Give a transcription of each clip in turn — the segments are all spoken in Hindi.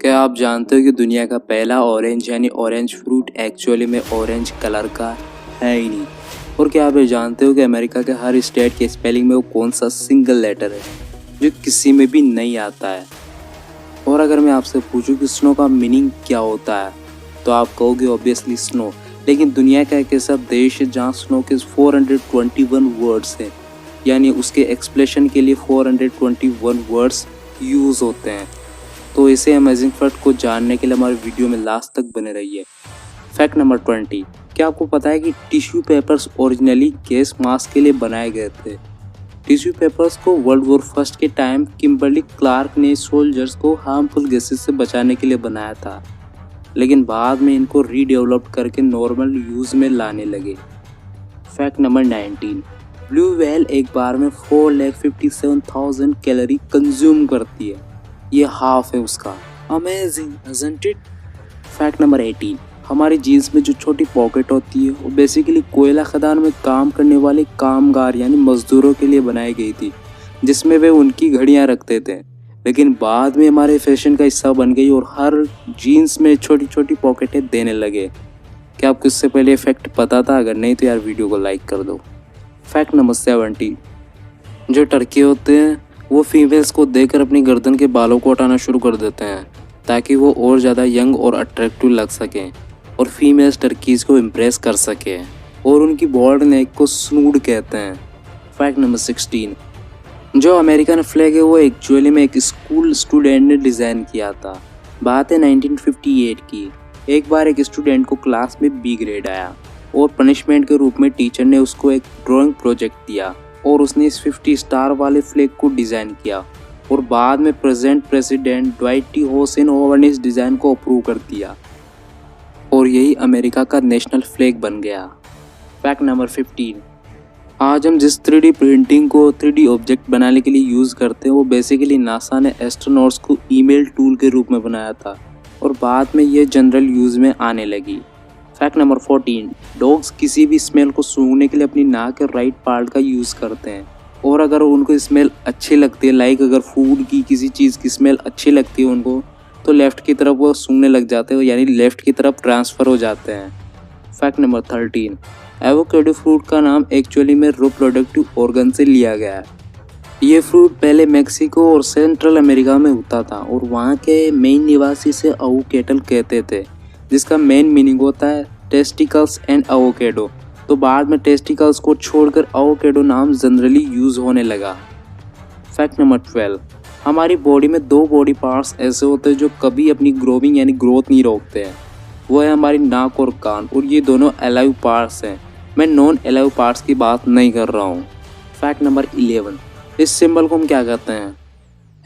क्या आप जानते हो कि दुनिया का पहला ऑरेंज यानी ऑरेंज फ्रूट एक्चुअली में ऑरेंज कलर का है ही नहीं। और क्या आप ये जानते हो कि अमेरिका के हर स्टेट के स्पेलिंग में वो कौन सा सिंगल लेटर है जो किसी में भी नहीं आता है। और अगर मैं आपसे पूछूं कि स्नो का मीनिंग क्या होता है तो आप कहोगे ऑब्वियसली स्नो। लेकिन दुनिया का एक ऐसा देश है जहाँ स्नो के 421 वर्ड्स हैं, यानी उसके एक्सप्लेनेशन के लिए 421 वर्ड्स यूज़ होते हैं। तो इसे अमेजिंग फैक्ट को जानने के लिए हमारे वीडियो में लास्ट तक बने रहिए। फैक्ट नंबर 20, क्या आपको पता है कि tissue papers originally gas mask के लिए बनाए गए थे। टिश्यू पेपर्स को वर्ल्ड वॉर फर्स्ट के टाइम किम्बरली क्लार्क ने सोल्जर्स को हार्मफुल गैसेस से बचाने के लिए बनाया था, लेकिन बाद में इनको रीडेवलप करके नॉर्मल यूज़ में लाने लगे। फैक्ट नंबर 19, ब्लू व्हेल एक बार में 4,57,000 कैलोरी कंज्यूम करती है। ये हाफ है उसका। Amazing isn't it? Fact number 18, हमारी जीन्स में जो छोटी पॉकेट होती है वो बेसिकली कोयला खदान में काम करने वाले कामगार यानी मजदूरों के लिए बनाई गई थी, जिसमें वे उनकी घड़ियां रखते थे। लेकिन बाद में हमारे फैशन का हिस्सा बन गई और हर जीन्स में छोटी छोटी पॉकेटें देने लगे। क्या आपको इससे पहले फैक्ट पता था? अगर नहीं तो यार वीडियो को लाइक कर दो। फैक्ट नंबर 70, जो टर्की होते हैं वो फीमेल्स को देखकर अपनी गर्दन के बालों को हटाना शुरू कर देते हैं ताकि वो और ज़्यादा यंग और अट्रैक्टिव लग सकें और फीमेल्स टर्कीज़ को इम्प्रेस कर सकें, और उनकी बॉल्ड नेक को स्नूड कहते हैं। फैक्ट नंबर 16, जो अमेरिकन फ्लैग है वो एक्चुअली में एक स्कूल स्टूडेंट ने डिज़ाइन किया था। बात है 1958 की। एक बार एक स्टूडेंट को क्लास में बी ग्रेड आया और पनिशमेंट के रूप में टीचर ने उसको एक ड्राइंग प्रोजेक्ट दिया और उसने इस 50 स्टार वाले फ्लैग को डिज़ाइन किया और बाद में प्रेजेंट प्रेसिडेंट ड्वाइट टी होवर ने इस डिज़ाइन को अप्रूव कर दिया और यही अमेरिका का नेशनल फ्लैग बन गया। फैक्ट नंबर 15, आज हम जिस 3D प्रिंटिंग को 3D ऑब्जेक्ट बनाने के लिए यूज़ करते हैं वो बेसिकली नासा ने एस्ट्रोनॉट्स को ईमेल टूल के रूप में बनाया था और बाद में ये जनरल यूज़ में आने लगी। फैक्ट नंबर 14, डॉग्स किसी भी स्मेल को सूंघने के लिए अपनी नाक के राइट पार्ट का यूज़ करते हैं, और अगर उनको स्मेल अच्छी लगती है, लाइक अगर फूड की किसी चीज़ की स्मेल अच्छी लगती है उनको, तो लेफ़्ट की तरफ वो सूंघने लग जाते हैं, यानी लेफ़्ट की तरफ ट्रांसफ़र हो जाते हैं। फैक्ट नंबर 13, एवोकेडो फ्रूट का नाम एक्चुअली में रिप्रोडक्टिव ऑर्गन से लिया गया है। ये फ्रूट पहले मेक्सिको और सेंट्रल अमेरिका में होता था और वहाँ के मेन निवासी से अवोकेटल कहते थे, जिसका मेन मीनिंग होता है टेस्टिकल्स एंड एवोकेडो। तो बाद में टेस्टिकल्स को छोड़कर एवोकेडो नाम जनरली यूज़ होने लगा। फैक्ट नंबर 12, हमारी बॉडी में 2 बॉडी पार्ट्स ऐसे होते हैं जो कभी अपनी ग्रोविंग यानी ग्रोथ नहीं रोकते हैं। वो है हमारी नाक और कान, और ये दोनों अलाइव पार्ट्स हैं। मैं नॉन अलाइव पार्ट्स की बात नहीं कर रहा हूँ। फैक्ट नंबर 11, इस सिंबल को हम क्या कहते हैं?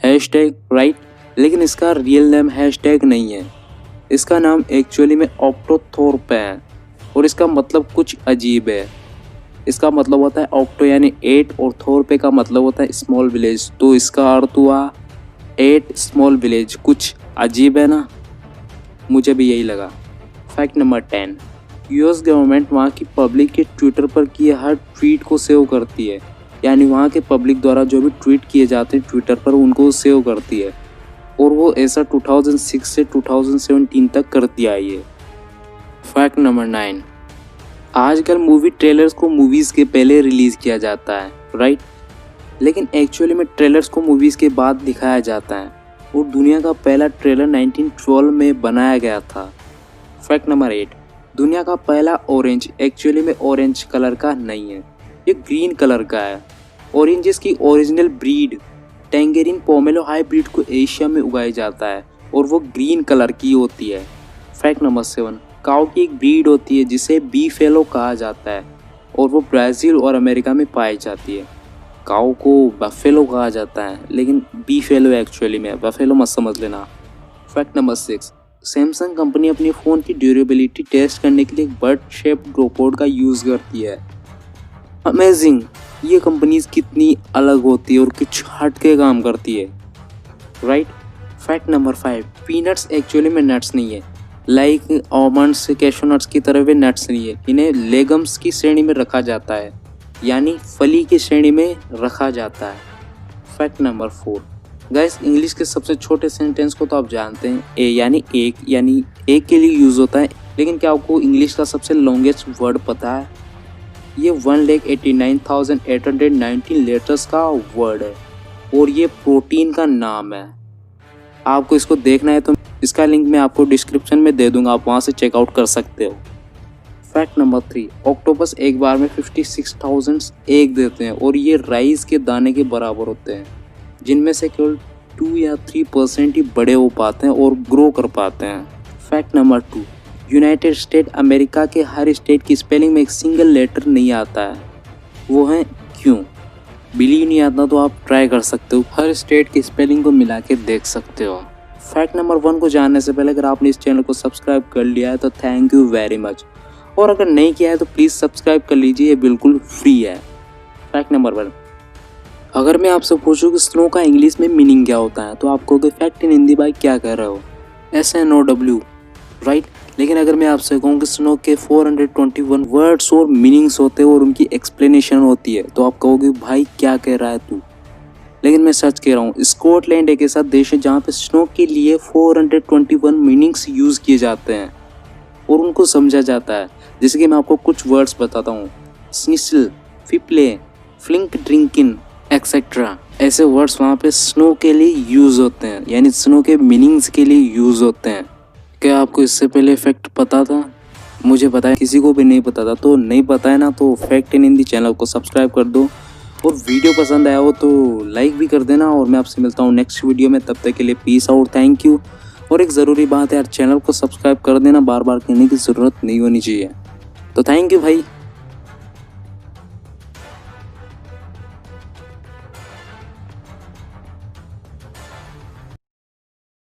Hashtag, right. लेकिन इसका रियल नेम हैशटैग नहीं है। इसका नाम एक्चुअली में ऑक्टोथोर्प है और इसका मतलब कुछ अजीब है। इसका मतलब होता है ऑक्टो यानी 8 और थोरपे का मतलब होता है स्मॉल विलेज, तो इसका अर्थ हुआ 8 स्मॉल विलेज। कुछ अजीब है ना? मुझे भी यही लगा। फैक्ट नंबर 10, यूएस गवर्नमेंट वहाँ की पब्लिक के ट्विटर पर किए हर ट्वीट को सेव करती है, यानी वहाँ के पब्लिक द्वारा जो भी ट्वीट किए जाते हैं ट्विटर पर उनको सेव करती है, और वो ऐसा 2006 से 2017 तक करती आई है। फैक्ट नंबर 9, आजकल मूवी ट्रेलर्स को मूवीज़ के पहले रिलीज़ किया जाता है, राइट। लेकिन एक्चुअली में ट्रेलर्स को मूवीज़ के बाद दिखाया जाता है और दुनिया का पहला ट्रेलर 1912 में बनाया गया था। फैक्ट नंबर 8, दुनिया का पहला ऑरेंज एक्चुअली में ऑरेंज कलर का नहीं है, ये ग्रीन कलर का है। ऑरेंजेस की ओरिजिनल ब्रीड टैंगेरिन पोमेलो हाइब्रिड को एशिया में उगाया जाता है और वो ग्रीन कलर की होती है। फैक्ट नंबर 7, काऊ की एक ब्रीड होती है जिसे बीफेलो कहा जाता है और वो ब्राज़ील और अमेरिका में पाई जाती है। काऊ को बफेलो कहा जाता है लेकिन बीफेलो एक्चुअली में, बफेलो मत समझ लेना। फैक्ट नंबर 6, सैमसंग कंपनी अपनी फ़ोन की ड्यूरेबिलिटी टेस्ट करने के लिए एक बर्ड शेप्ड रोबोट का यूज़ करती है। अमेजिंग, ये कंपनीज कितनी अलग होती है और कुछ हट के काम करती है, right. Fact number 5, peanuts actually में नट्स नहीं है, लाइक आलमंड्स कैशू नट्स की तरह वे नट्स नहीं है। इन्हें लेगम्स की श्रेणी में रखा जाता है, यानी फली की श्रेणी में रखा जाता है। फैक्ट नंबर 4, गाइस इंग्लिश के सबसे छोटे सेंटेंस को तो आप जानते हैं, ए यानी एक के लिए यूज होता है। लेकिन क्या आपको इंग्लिश का सबसे लॉन्गेस्ट वर्ड पता है? ये 1,89,819 लेटर्स का वर्ड है और ये प्रोटीन का नाम है। आपको इसको देखना है तो इसका लिंक मैं आपको डिस्क्रिप्शन में दे दूंगा, आप वहाँ से चेकआउट कर सकते हो। फैक्ट नंबर 3, ऑक्टोपस एक बार में 56,000 एग देते हैं और ये राइस के दाने के बराबर होते हैं, जिनमें से केवल 2 या 3% ही बड़े हो पाते हैं और ग्रो कर पाते हैं। Fact number 2, United state America के हर स्टेट की स्पेलिंग में एक सिंगल लेटर नहीं आता है। वो है क्यों? बिलीव नहीं आता तो आप ट्राई कर सकते हो, हर स्टेट की स्पेलिंग को मिला के देख सकते हो। फैक्ट नंबर 1 को जानने से पहले अगर आपने इस चैनल को सब्सक्राइब कर लिया है तो थैंक यू वेरी मच, और अगर नहीं किया है तो प्लीज़ सब्सक्राइब कर लीजिए, ये बिल्कुल फ्री है। फैक्ट नंबर 1, अगर मैं आपसे पूछूं कि स्नो का इंग्लिश में मीनिंग क्या होता है तो आप कहोगे फैक्ट इन हिंदी भाई क्या कह रहे हो, SNOW, राइट। लेकिन अगर मैं आपसे कहूँ कि स्नो के 421 वर्ड्स और मीनिंग्स होते हैं और उनकी एक्सप्लेनेशन होती है तो आप कहोगे भाई क्या कह रहा है तू। लेकिन मैं सच कह रहा हूँ, स्कॉटलैंड एक ऐसा देश है जहाँ पे स्नो के लिए 421 मीनिंग्स यूज़ किए जाते हैं और उनको समझा जाता है। जैसे कि मैं आपको कुछ वर्ड्स बताता हूँ, स्निसल, फिप्ले, फ्लिंक ड्रिंकिन एक्सेट्रा। ऐसे वर्ड्स वहाँ पे स्नो के लिए यूज़ होते हैं, यानी स्नो के मीनिंग्स के लिए यूज़ होते हैं। क्या आपको इससे पहले फैक्ट पता था? मुझे पता है, किसी को भी नहीं पता था। तो नहीं पता है ना, तो फैक्ट इन हिंदी चैनल को सब्सक्राइब कर दो और वीडियो पसंद आया हो तो लाइक भी कर देना। और मैं आपसे मिलता हूँ नेक्स्ट वीडियो में, तब तक के लिए पीस आउट, थैंक यू। और एक ज़रूरी बात है यार, चैनल को सब्सक्राइब कर देना, बार बार कहने की ज़रूरत नहीं होनी चाहिए। तो थैंक यू भाई।